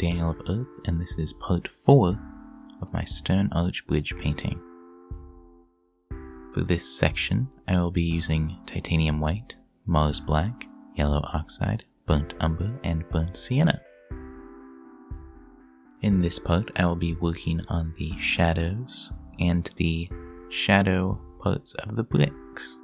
Daniel of Earth, and this is part 4 of my Stone Arch Bridge painting. For this section, I will be using titanium white, Mars black, yellow oxide, burnt umber, and burnt sienna. In this part, I will be working on the shadows and the shadow parts of the bricks.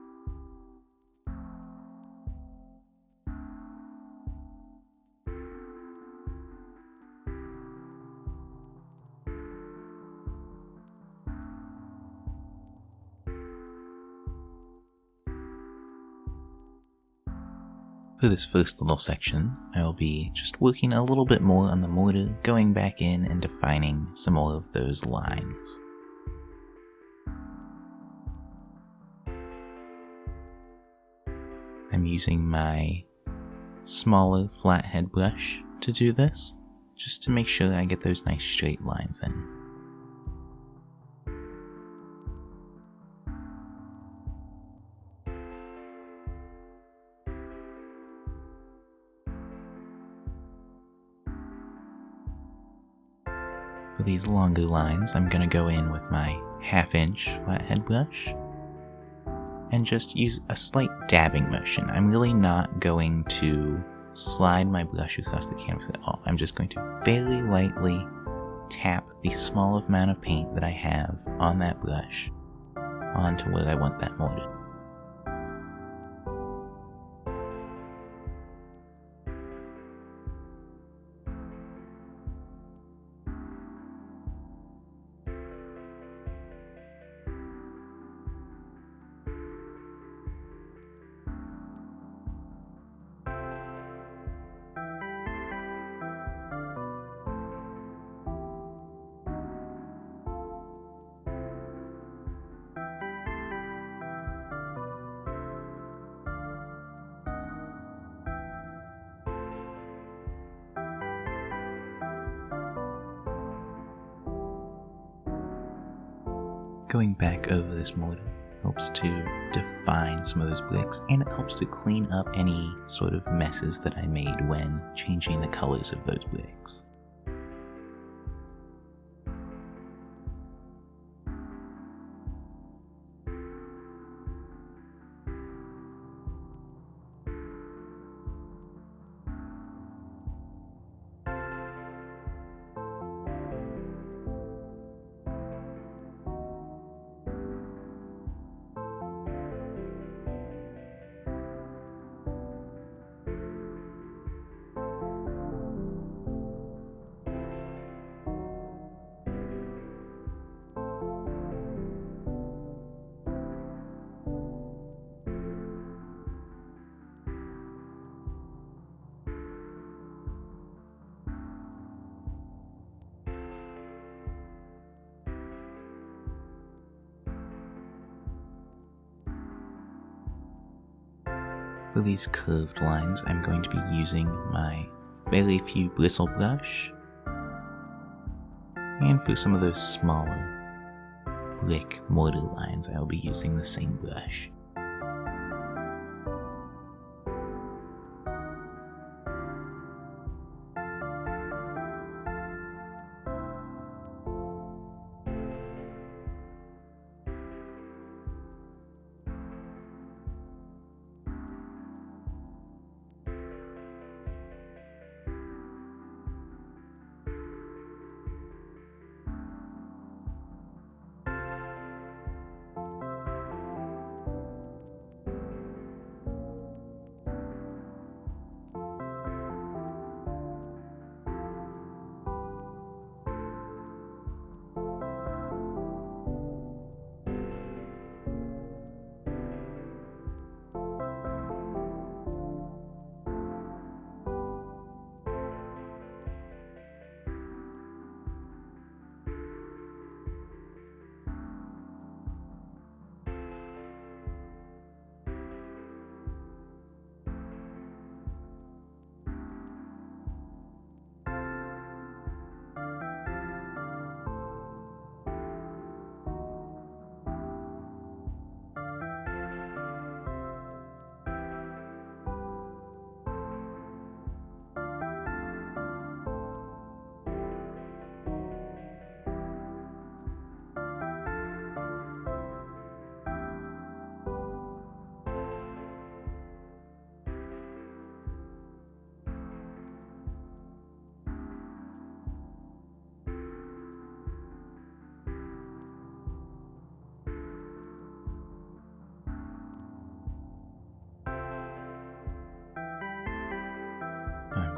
For this first little section, I will be just working a little bit more on the mortar, going back in and defining some more of those lines. I'm using my smaller flathead brush to do this, just to make sure I get those nice straight lines in. For these longer lines, I'm going to go in with my 1/2 inch flathead brush and just use a slight dabbing motion. I'm really not going to slide my brush across the canvas at all. I'm just going to very lightly tap the small amount of paint that I have on that brush onto where I want that mortar. Going back over this mortar helps to define some of those bricks, and it helps to clean up any sort of messes that I made when changing the colors of those bricks. For these curved lines, I'm going to be using my very few bristle brush, and for some of those smaller brick mortar lines, I will be using the same brush.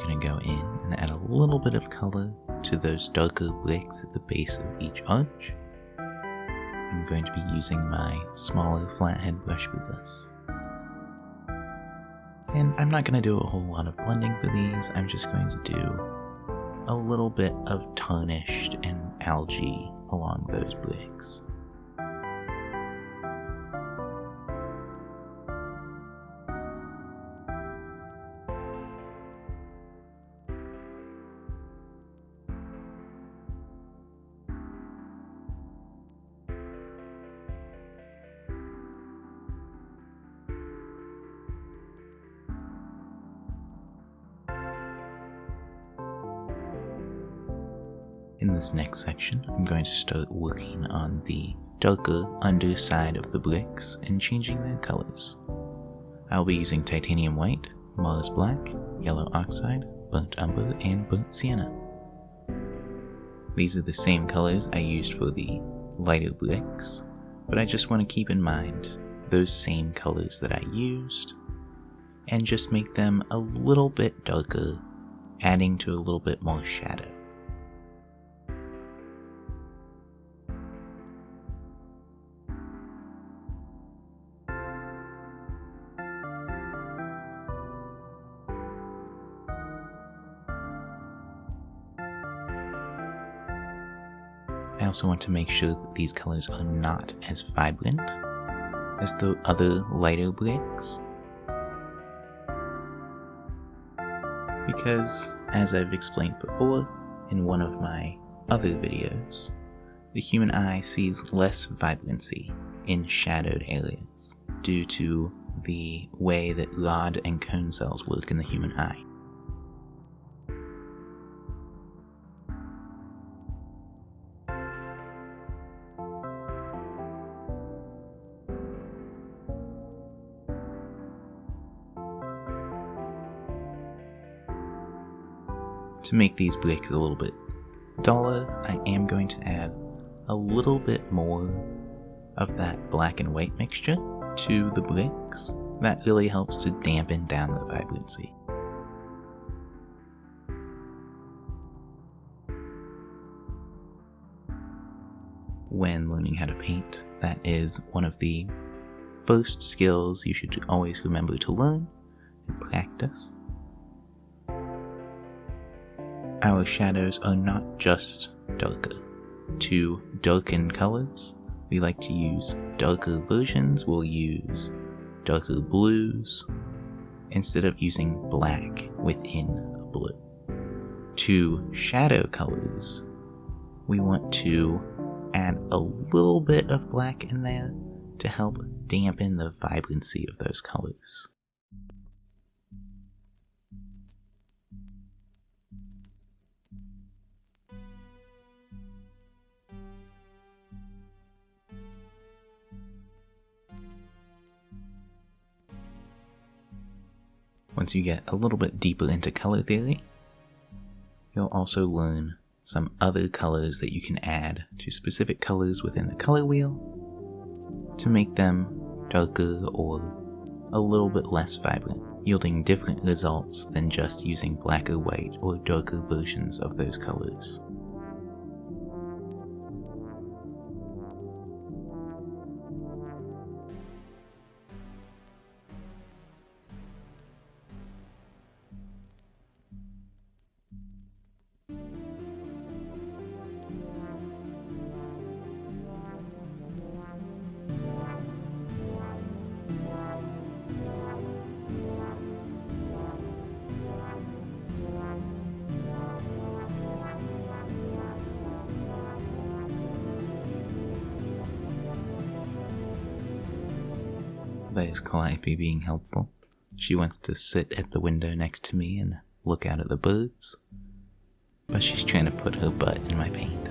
going to go in and add a little bit of color to those darker bricks at the base of each arch. I'm going to be using my smaller flathead brush for this. And I'm not going to do a whole lot of blending for these, I'm just going to do a little bit of tarnished and algae along those bricks. In this next section, I'm going to start working on the darker underside of the bricks and changing their colors. I'll be using titanium white, Mars black, yellow oxide, burnt umber, and burnt sienna. These are the same colors I used for the lighter bricks, but I just want to keep in mind those same colors that I used and just make them a little bit darker, adding to a little bit more shadow. I also want to make sure that these colors are not as vibrant as the other lighter bricks, because, as I've explained before in one of my other videos, the human eye sees less vibrancy in shadowed areas due to the way that rod and cone cells work in the human eye. To make these bricks a little bit duller, I am going to add a little bit more of that black and white mixture to the bricks. That really helps to dampen down the vibrancy. When learning how to paint, that is one of the first skills you should always remember to learn and practice. Our shadows are not just darker. To darken colors, we like to use darker versions. We'll use darker blues instead of using black within a blue. To shadow colors, we want to add a little bit of black in there to help dampen the vibrancy of those colors. Once you get a little bit deeper into color theory, you'll also learn some other colors that you can add to specific colors within the color wheel to make them darker or a little bit less vibrant, yielding different results than just using black or white or darker versions of those colors. There's Calliope being helpful. She wants to sit at the window next to me and look out at the birds, but she's trying to put her butt in my paint.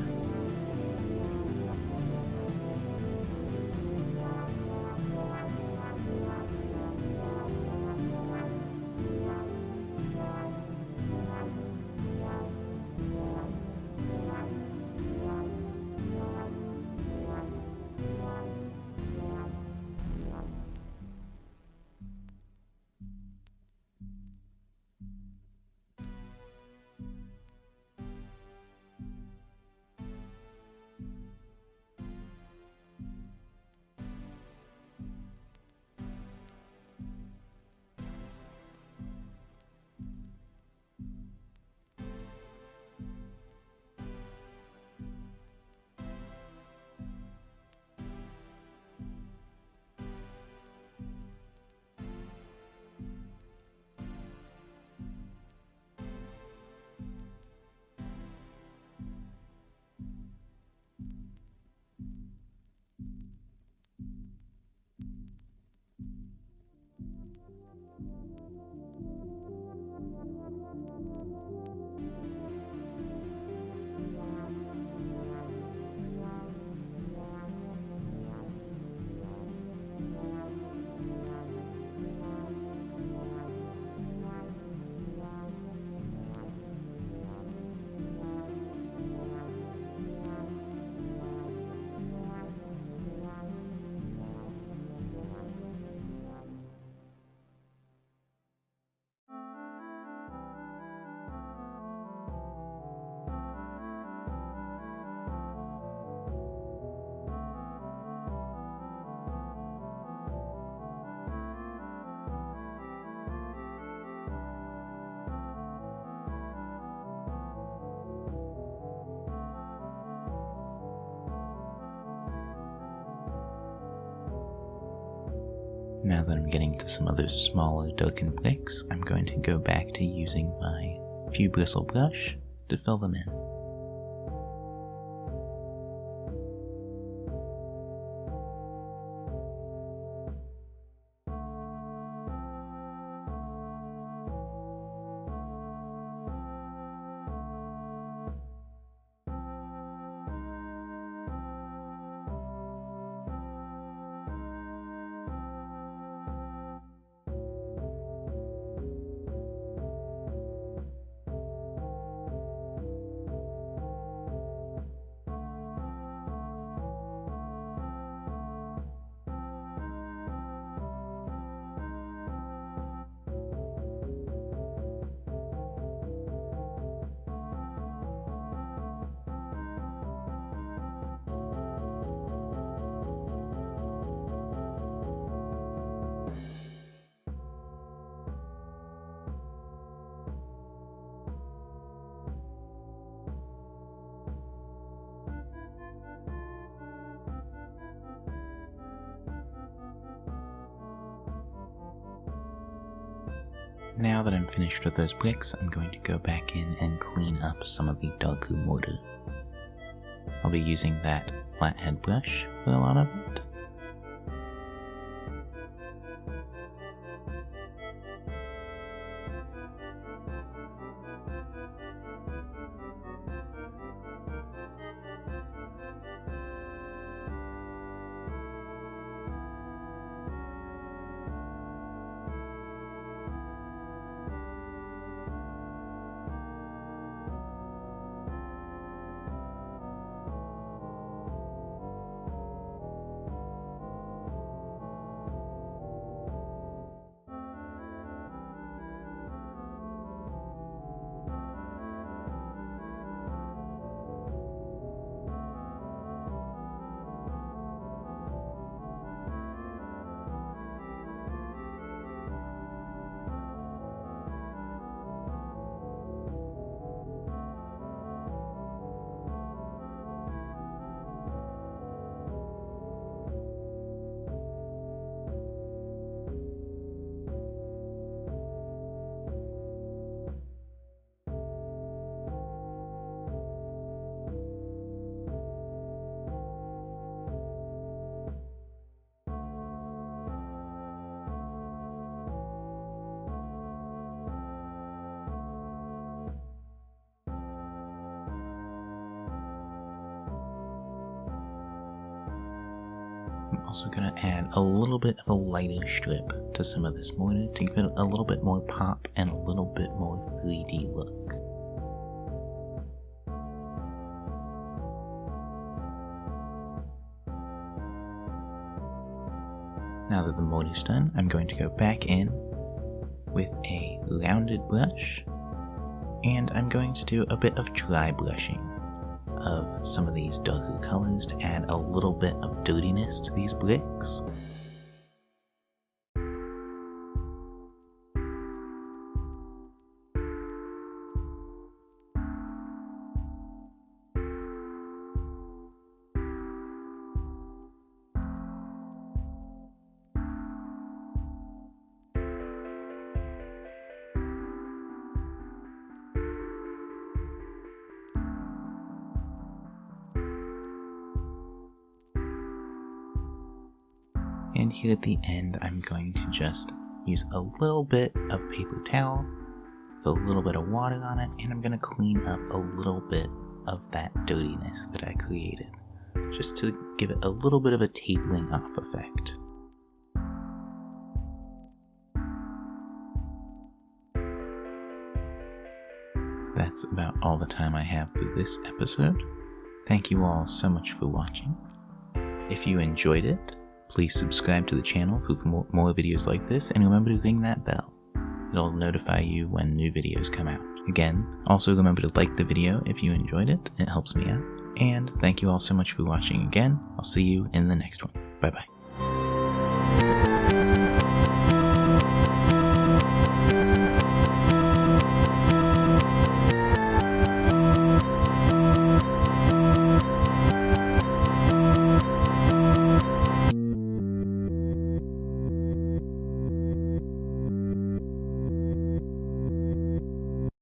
Now that I'm getting to some of those smaller darkened bricks, I'm going to go back to using my few bristle brush to fill them in. Now that I'm finished with those bricks, I'm going to go back in and clean up some of the darker mortar. I'll be using that flathead brush for a lot of it. I'm also going to add a little bit of a lighter strip to some of this mortar to give it a little bit more pop and a little bit more 3D look. Now that the mortar's done, I'm going to go back in with a rounded brush, and I'm going to do a bit of dry brushing of some of these darker colors to add a little bit of dirtiness to these bricks. And here at the end, I'm going to just use a little bit of paper towel with a little bit of water on it, and I'm going to clean up a little bit of that dirtiness that I created, just to give it a little bit of a tapering off effect. That's about all the time I have for this episode. Thank you all so much for watching. If you enjoyed it, please subscribe to the channel for more videos like this, and remember to ring that bell. It'll notify you when new videos come out. Again, also remember to like the video if you enjoyed it. It helps me out. And thank you all so much for watching again. I'll see you in the next one. Bye bye.